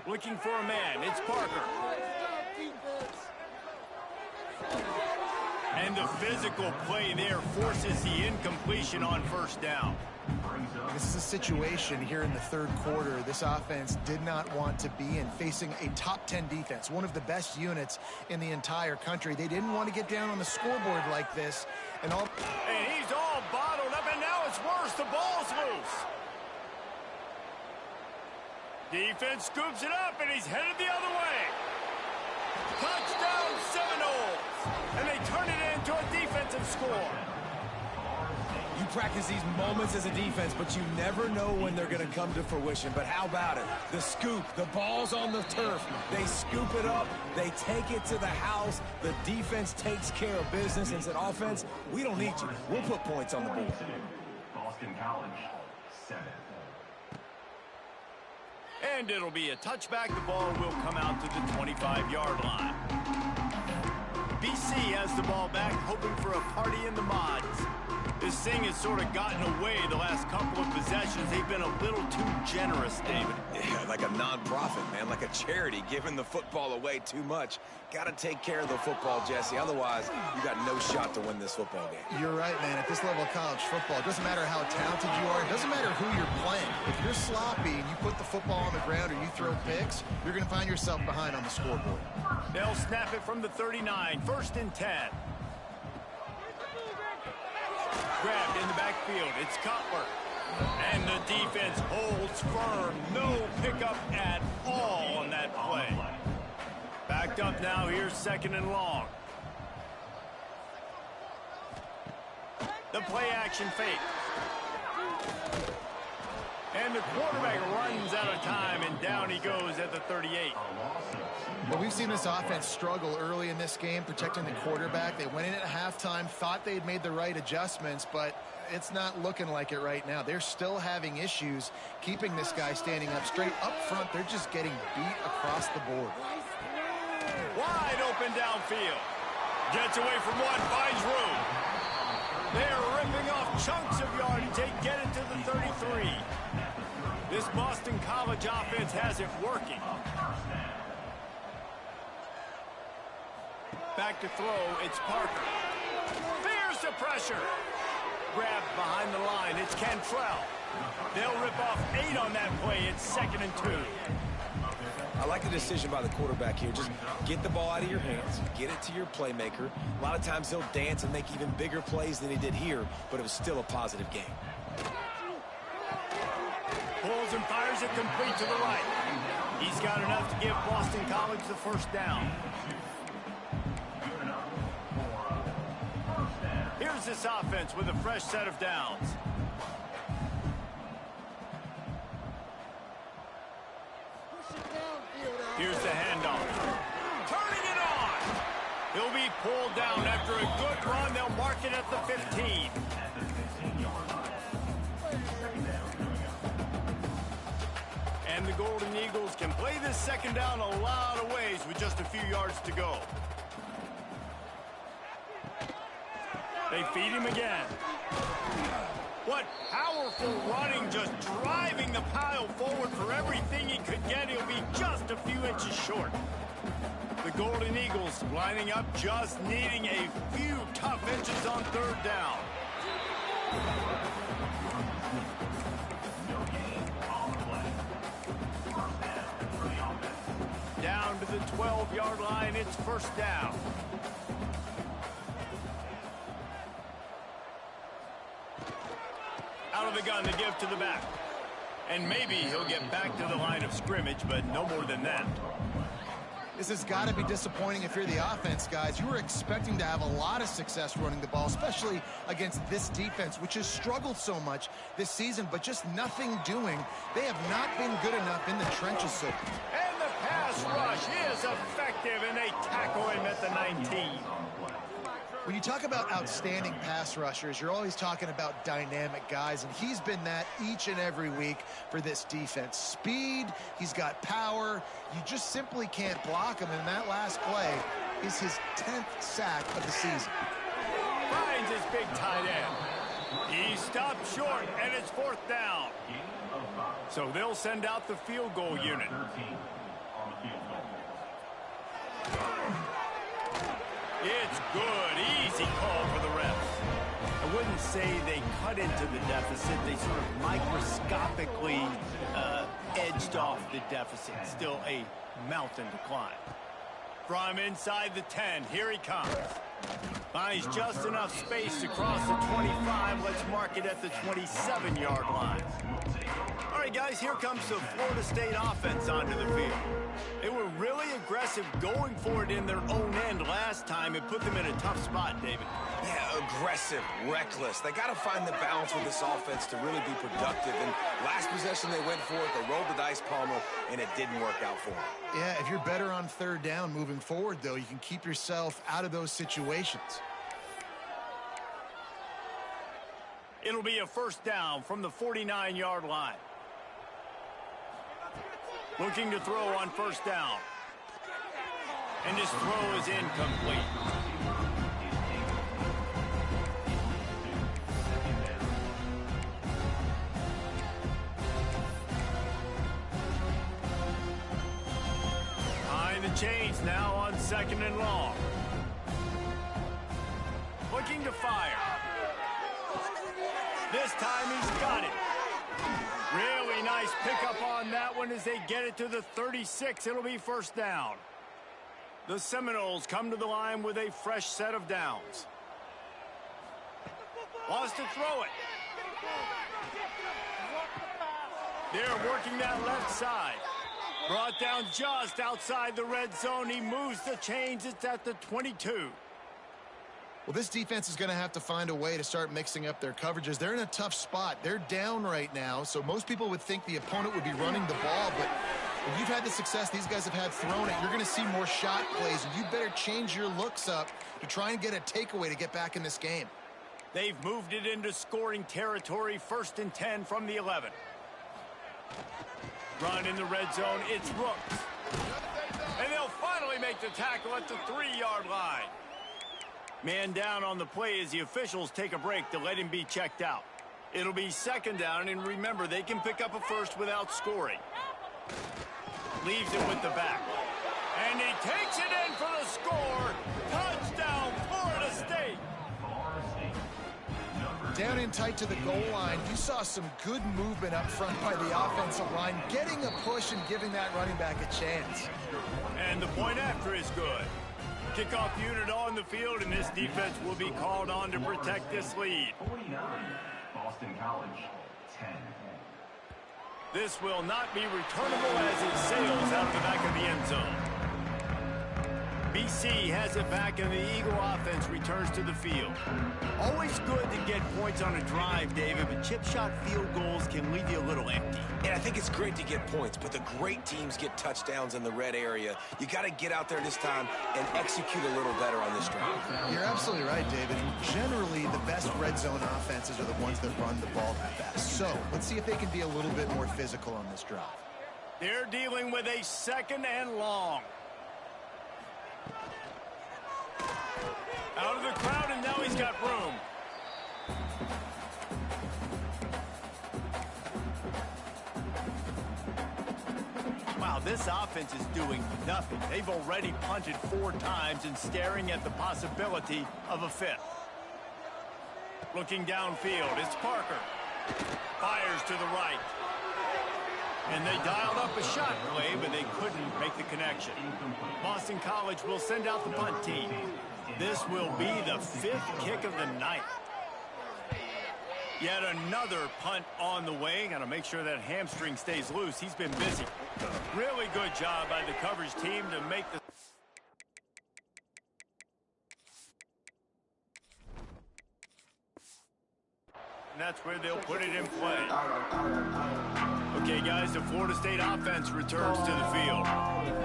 Looking for a man, it's Parker. And the physical play there forces the incompletion on 1st down. This is a situation here in the third quarter this offense did not want to be in, facing a top 10 defense, one of the best units in the entire country. They didn't want to get down on the scoreboard like this. And he's all bottled up, and now it's worse. The ball's loose. Defense scoops it up, and he's headed the other way. Touchdown Seminoles! And they turn it into a defensive score. You practice these moments as a defense, but you never know when they're going to come to fruition. But how about it? The scoop, the ball's on the turf. They scoop it up. They take it to the house. The defense takes care of business and said, offense, we don't need you. We'll put points on the board. Boston College, 7. And it'll be a touchback. The ball will come out to the 25-yard line. BC has the ball back, hoping for a party in the mods. This thing has sort of gotten away the last couple of possessions. They've been a little too generous, David. Yeah, like a nonprofit, man, like a charity, giving the football away too much. Got to take care of the football, Jesse. Otherwise, you got no shot to win this football game. You're right, man. At this level of college football, it doesn't matter how talented you are. It doesn't matter who you're playing. If you're sloppy and you put the football on the ground or you throw picks, you're going to find yourself behind on the scoreboard. They'll snap it from the 39. 1st and 10. Grabbed in the backfield. It's Cutler. And the defense holds firm. No pickup at all on that play. Backed up now. Here's 2nd and long. The play action fake. And the quarterback runs out of time, and down he goes at the 38. Well, we've seen this offense struggle early in this game, protecting the quarterback. They went in at halftime, thought they'd made the right adjustments, but it's not looking like it right now. They're still having issues keeping this guy standing up straight. Up front, they're just getting beat across the board. Wide open downfield. Gets away from one, finds room. They're ripping off chunks of yardage. They get it to the 33. This Boston College offense has it working. Back to throw, it's Parker. Fears the pressure. Grabbed behind the line, it's Cantrell. They'll rip off 8 on that play. It's 2nd and 2. I like the decision by the quarterback here. Just get the ball out of your hands, get it to your playmaker. A lot of times he'll dance and make even bigger plays than he did here, but it was still a positive game. Pulls and fires it complete to the right. He's got enough to give Boston College the 1st down. Here's this offense with a fresh set of downs. Here's the handoff. Turning it on. He'll be pulled down after a good run. They'll mark it at the 15. And the Golden Eagles can play this 2nd down a lot of ways with just a few yards to go. They feed him again. What powerful running, just driving the pile forward for everything he could get. He'll be just a few inches short. The Golden Eagles lining up, just needing a few tough inches on 3rd down. Down to the 12-yard line, it's 1st down. Out of the gun to give to the back. And maybe he'll get back to the line of scrimmage, but no more than that. This has got to be disappointing if you're the offense, guys. You were expecting to have a lot of success running the ball, especially against this defense, which has struggled so much this season, but just nothing doing. They have not been good enough in the trenches so far. And the pass rush is effective, and they tackle him at the 19. When you talk about outstanding pass rushers, you're always talking about dynamic guys, and he's been that each and every week for this defense. Speed, he's got power. You just simply can't block him, and that last play is his 10th sack of the season. Finds his big tight end. He stopped short, and it's 4th down. So they'll send out the field goal unit. It's good. Easy call for the refs. I wouldn't say they cut into the deficit. They sort of microscopically edged off the deficit. Still a mountain to climb. From inside the 10, here he comes. Finds just enough space to cross the 25. Let's mark it at the 27-yard line. All right, guys, here comes the Florida State offense onto the field. They were really aggressive going for it in their own end last time. It put them in a tough spot, David. Yeah, aggressive, reckless. They got to find the balance with this offense to really be productive. And last possession they went for it, they rolled the dice, Palmer, and it didn't work out for them. Yeah, if you're better on 3rd down moving forward, though, you can keep yourself out of those situations. It'll be a 1st down from the 49-yard line. Looking to throw on 1st down. And his throw is incomplete. change now on 2nd and long. Looking to fire. This time he's got it. Really nice pickup on that one as they get it to the 36. It'll be 1st down. The Seminoles come to the line with a fresh set of downs. Wants to throw it. They're working that left side. Brought down just outside the red zone. He moves the chains. It's at the 22. Well, this defense is going to have to find a way to start mixing up their coverages. They're in a tough spot. They're down right now, so most people would think the opponent would be running the ball, but if you've had the success these guys have had throwing it, you're going to see more shot plays, and you better change your looks up to try and get a takeaway to get back in this game. They've moved it into scoring territory. 1st and 10 from the 11. Run in the red zone. It's Rooks. And they'll finally make the tackle at the 3-yard line. Man down on the play as the officials take a break to let him be checked out. It'll be 2nd down, and remember, they can pick up a first without scoring. Leaves it with the back. And he takes it in for the score. Touchdown, Florida State. Down in tight to the goal line, you saw some good movement up front by the offensive line, getting a push and giving that running back a chance. And the point after is good. Kickoff unit on the field, and this defense will be called on to protect this lead. 49, Boston College, 10. This will not be returnable as it sails out of the back of the end zone. BC has it back, and the Eagle offense returns to the field. Always good to get points on a drive, David, but chip shot field goals can leave you a little empty. And I think it's great to get points, but the great teams get touchdowns in the red area. You got to get out there this time and execute a little better on this drive. You're absolutely right, David. Generally, the best red zone offenses are the ones that run the ball the best. So let's see if they can be a little bit more physical on this drive. They're dealing with a 2nd and long. Out of the crowd, and now he's got room. Wow, this offense is doing nothing. They've already punted 4 times and staring at the possibility of a 5th. Looking downfield, it's Parker. Fires to the right. And they dialed up a shot play, but they couldn't make the connection. Boston College will send out the punt team. This will be the 5th kick of the night. Yet another punt on the way. Got to make sure that hamstring stays loose. He's been busy. Really good job by the coverage team to make the... And that's where they'll put it in play. Okay, guys, the Florida State offense returns to the field.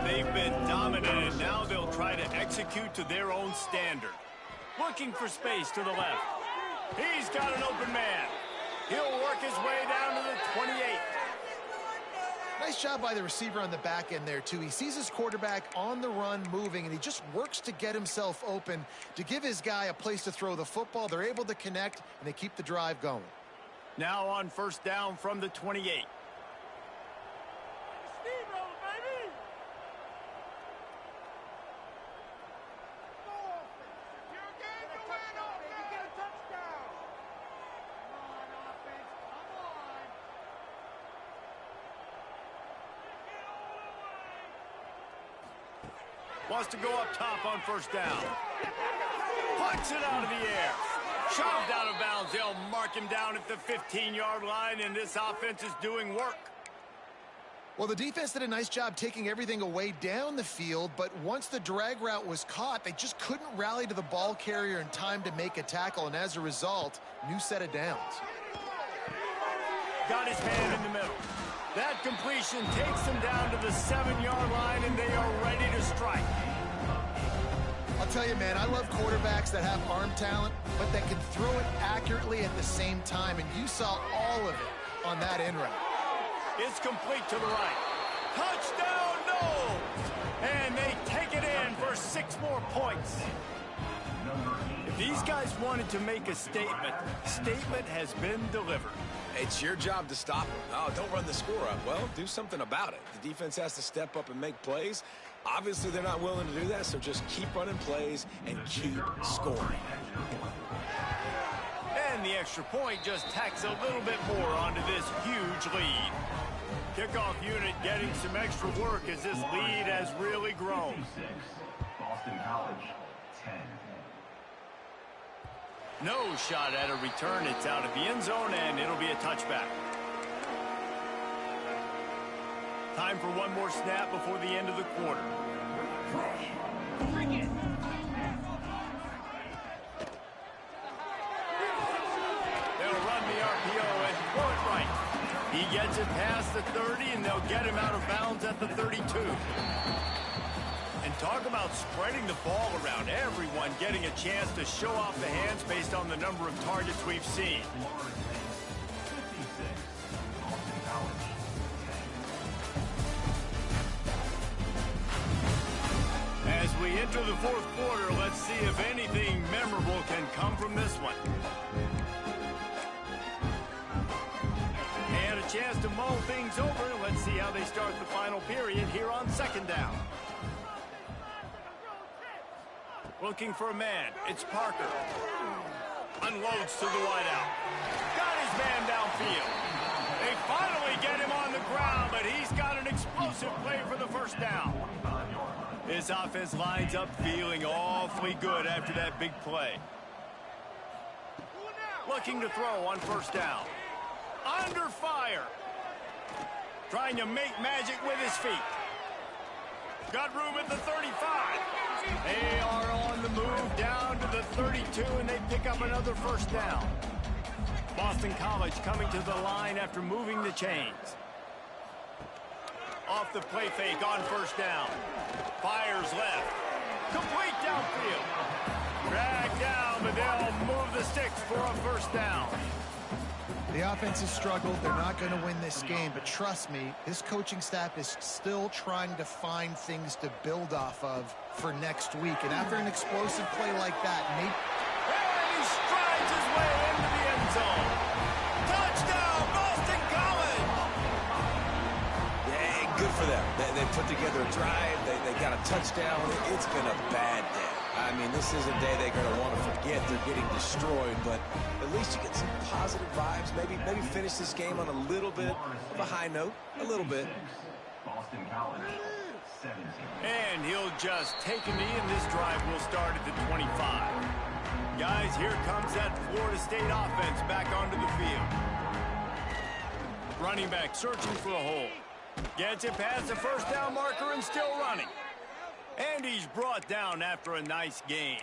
They've been dominant, and now they'll try to execute to their own standard. Looking for space to the left. He's got an open man. He'll work his way down to the 28. Nice job by the receiver on the back end there, too. He sees his quarterback on the run moving, and he just works to get himself open to give his guy a place to throw the football. They're able to connect, and they keep the drive going. Now on 1st down from the 28. Wants to go up top on 1st down. Punts it out of the air. Shoved out of bounds. They'll mark him down at the 15-yard line, and this offense is doing work. Well, the defense did a nice job taking everything away down the field, but once the drag route was caught, they just couldn't rally to the ball carrier in time to make a tackle, and as a result, new set of downs. Got his man in the middle. That completion takes them down to the 7-yard line, and they are ready to strike. I'll tell you, man, I love quarterbacks that have arm talent, but that can throw it accurately at the same time, and you saw all of it on that end route. It's complete to the right. Touchdown, no! And they take it in for 6 more points. If these guys wanted to make a statement has been delivered. It's your job to stop them. Oh, don't run the score up. Well, do something about it. The defense has to step up and make plays. Obviously, they're not willing to do that, so just keep running plays and keep scoring. And the extra point just tacks a little bit more onto this huge lead. Kickoff unit getting some extra work as this lead has really grown. Boston College, 10. No shot at a return. It's out of the end zone, and it'll be a touchback. Time for one more snap before the end of the quarter. They'll run the RPO and throw it right. He gets it past the 30, and they'll get him out of bounds at the 32. And talk about spreading the ball around. Everyone getting a chance to show off the hands based on the number of targets we've seen. As we enter the fourth quarter, let's see if anything memorable can come from this one. And a chance to mull things over. Let's see how they start the final period here on second down. Looking for a man. It's Parker. Unloads to the wideout. Got his man downfield. They finally get him on the ground, but he's got an explosive play for the first down. This offense lines up feeling awfully good after that big play. Looking to throw on first down. Under fire. Trying to make magic with his feet. Got room at the 35. They are on the move down to the 32, and they pick up another first down. Boston College coming to the line after moving the chains. Off the play fake on first down. Fires left. Complete downfield. Dragged down, but they'll move the sticks for a first down. The offense has struggled. They're not going to win this game, but trust me, this coaching staff is still trying to find things to build off of for next week. And after an explosive play like that, maybe... And he strides his way into the end zone. Touchdown, Boston College! Yeah, good for them. They put together a drive. They got a touchdown. It's been a bad day. I mean, this is a day they're going to want to forget. They're getting destroyed, but at least you get some positive vibes. Maybe finish this game on a little bit of a high note. A little bit. Boston College, 17. And he'll just take a knee, and this drive will start at the 25. Guys, here comes that Florida State offense back onto the field. Running back searching for a hole. Gets it past the first down marker and still running. And he's brought down after a nice gain.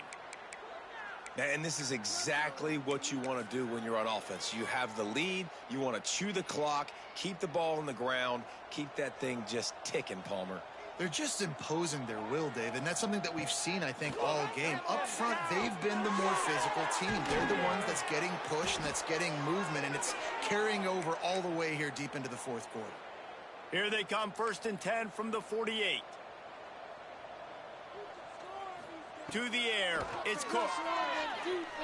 And this is exactly what you want to do when you're on offense. You have the lead. You want to chew the clock, keep the ball on the ground, keep that thing just ticking, Palmer. They're just imposing their will, Dave, and that's something that we've seen, I think, all game. Up front, they've been the more physical team. They're the ones that's getting pushed and that's getting movement, and it's carrying over all the way here deep into the fourth quarter. Here they come, 1st and 10 from the 48. To the air, it's Cook.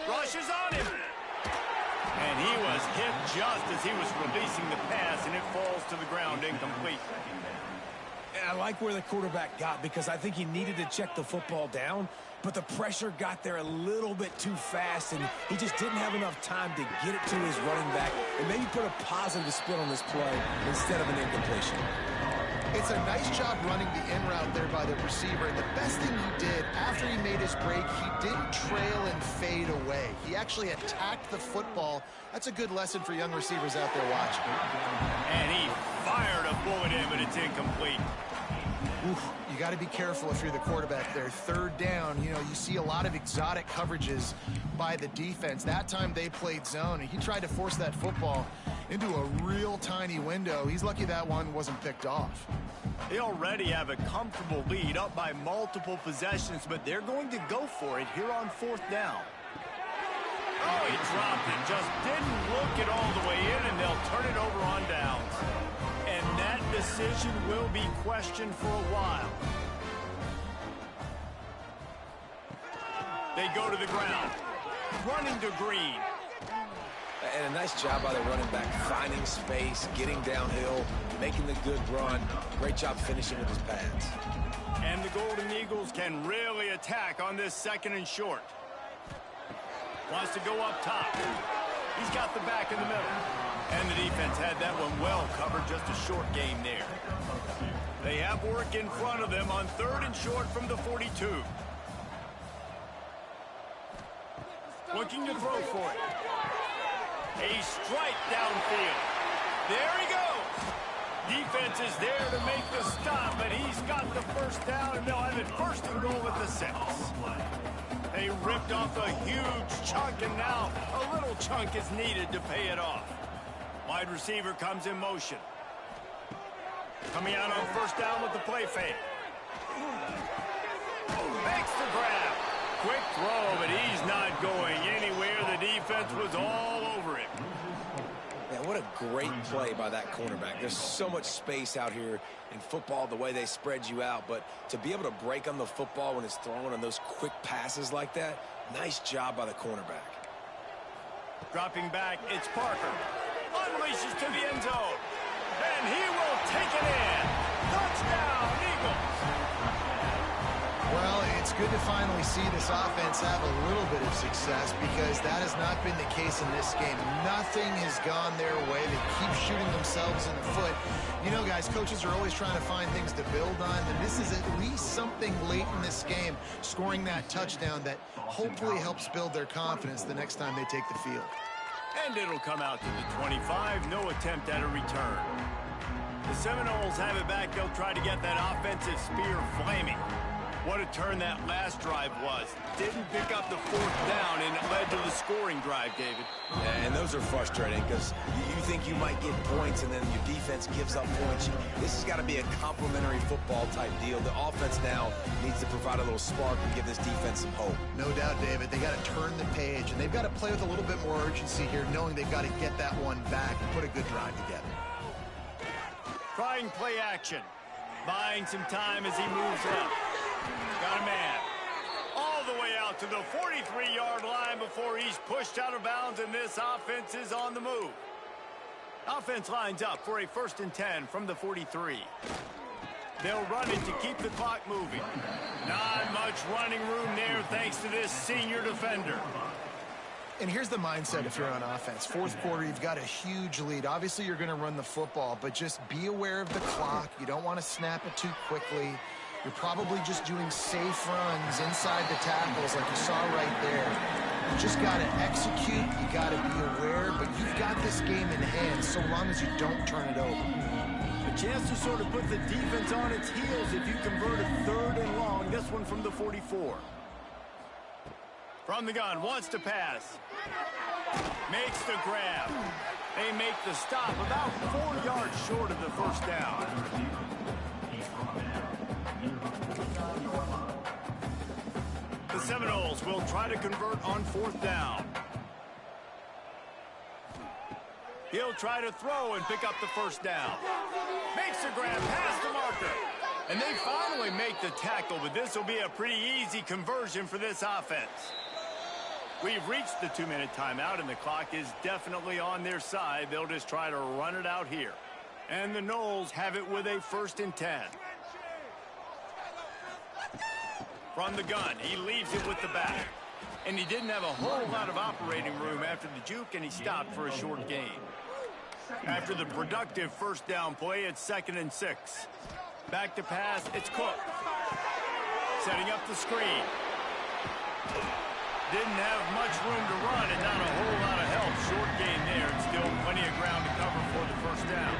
Rushes on him. And he was hit just as he was releasing the pass, and it falls to the ground incomplete. And I like where the quarterback got, because I think he needed to check the football down, but the pressure got there a little bit too fast, and he just didn't have enough time to get it to his running back and maybe put a positive spin on this play instead of an incompletion. It's a nice job running the in route there by the receiver. And the best thing he did after he made his break, he didn't trail and fade away. He actually attacked the football. That's a good lesson for young receivers out there watching. And he fired a bullet in, but it's incomplete. Oof, you got to be careful if you're the quarterback there. 3rd down, you see a lot of exotic coverages by the defense. That time they played zone, and he tried to force that football into a real tiny window. He's lucky that one wasn't picked off. They already have a comfortable lead up by multiple possessions, but they're going to go for it here on 4th down. Oh, he dropped it. Just didn't look it all the way in, and they'll turn it over on downs. And that decision will be questioned for a while. They go to the ground. Running to Green. And a nice job by the running back, finding space, getting downhill, making the good run. Great job finishing with his pads. And the Golden Eagles can really attack on this 2nd and short. Wants to go up top. He's got the back in the middle. And the defense had that one well covered, just a short game there. They have work in front of them on 3rd and short from the 42. Looking to throw for it. A strike downfield. There he goes. Defense is there to make the stop, but he's got the first down, and they'll have it 1st and goal at the 6. They ripped off a huge chunk, and now a little chunk is needed to pay it off. Wide receiver comes in motion. Coming out on 1st down with the play fake. Makes the grab. Quick throw, but he's not going anywhere. The defense was all over him. Man, what a great play by that cornerback. There's so much space out here in football, the way they spread you out. But to be able to break on the football when it's thrown on those quick passes like that, nice job by the cornerback. Dropping back, it's Parker. Unleashes to the end zone. And he will take it in. Touchdown, Eagles. Well, it's good to finally see this offense have a little bit of success because that has not been the case in this game. Nothing has gone their way. They keep shooting themselves in the foot. You know, guys, coaches are always trying to find things to build on, and this is at least something late in this game, scoring that touchdown that hopefully helps build their confidence the next time they take the field. And it'll come out to the 25. No attempt at a return. The Seminoles have it back. They'll try to get that offensive spear flaming. What a turn that last drive was. Didn't pick up the 4th down, and it led to the scoring drive, David. Yeah, and those are frustrating because you think you might get points, and then your defense gives up points. This has got to be a complementary football type deal. The offense now needs to provide a little spark and give this defense some hope. No doubt, David. They got to turn the page, and they've got to play with a little bit more urgency here, knowing they've got to get that one back and put a good drive together. Trying play action. Buying some time as he moves up. Got a man. All the way out to the 43-yard line before he's pushed out of bounds, and this offense is on the move. Offense lines up for a 1st and 10 from the 43. They'll run it to keep the clock moving. Not much running room there thanks to this senior defender. And here's the mindset if you're on offense. 4th quarter, you've got a huge lead. Obviously, you're going to run the football, but just be aware of the clock. You don't want to snap it too quickly. You're probably just doing safe runs inside the tackles like you saw right there. You just got to execute. You got to be aware, but you've got this game in hand so long as you don't turn it over. A chance to sort of put the defense on its heels if you convert a 3rd and long. This one from the 44. From the gun, wants to pass. Makes the grab. They make the stop about 4 yards short of the 1st down. The Seminoles will try to convert on 4th down. He'll try to throw and pick up the 1st down. Makes the grab past the marker. And they finally make the tackle, but this will be a pretty easy conversion for this offense. We've reached the 2-minute timeout, and the clock is definitely on their side. They'll just try to run it out here. And the Noles have it with a 1st and 10. From the gun, he leaves it with the back. And he didn't have a whole lot of operating room after the juke, and he stopped for a short gain. After the productive 1st down play, it's 2nd and 6. Back to pass, it's Cook. Setting up the screen. Didn't have much room to run and not a whole lot of help. Short gain there, and still plenty of ground to cover for the 1st down.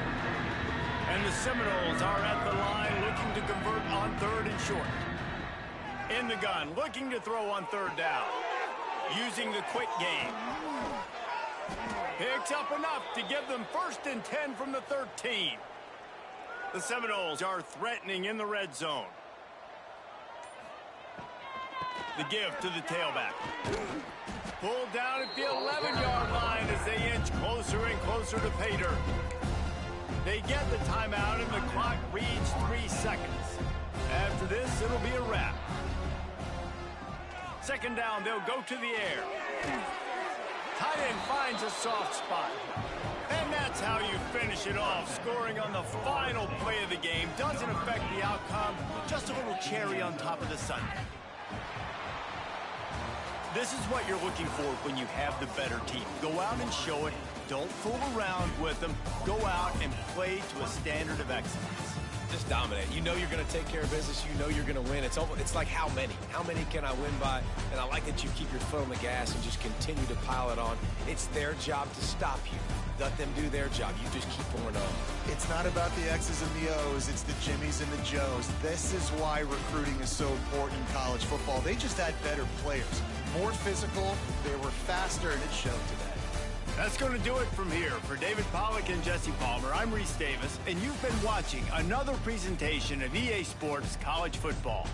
And the Seminoles are at the line looking to convert on 3rd and short. In the gun, looking to throw on 3rd down. Using the quick game. Picks up enough to give them 1st and 10 from the 13. The Seminoles are threatening in the red zone. The give to the tailback. Pulled down at the 11-yard line as they inch closer and closer to pay dirt. They get the timeout and the clock reads 3 seconds. After this, it'll be a wrap. 2nd down, they'll go to the air. Tight end finds a soft spot. And that's how you finish it off. Scoring on the final play of the game doesn't affect the outcome. Just a little cherry on top of the sundae. This is what you're looking for when you have the better team. Go out and show it. Don't fool around with them. Go out and play to a standard of excellence. Just dominate. You know you're going to take care of business. You know you're going to win. It's like how many? How many can I win by? And I like that you keep your foot on the gas and just continue to pile it on. It's their job to stop you. Let them do their job. You just keep going on. It's not about the X's and the O's. It's the Jimmies and the Joes. This is why recruiting is so important in college football. They just had better players. More physical. They were faster, and it showed today. That's going to do it from here. For David Pollack and Jesse Palmer, I'm Reese Davis, and you've been watching another presentation of EA Sports College Football.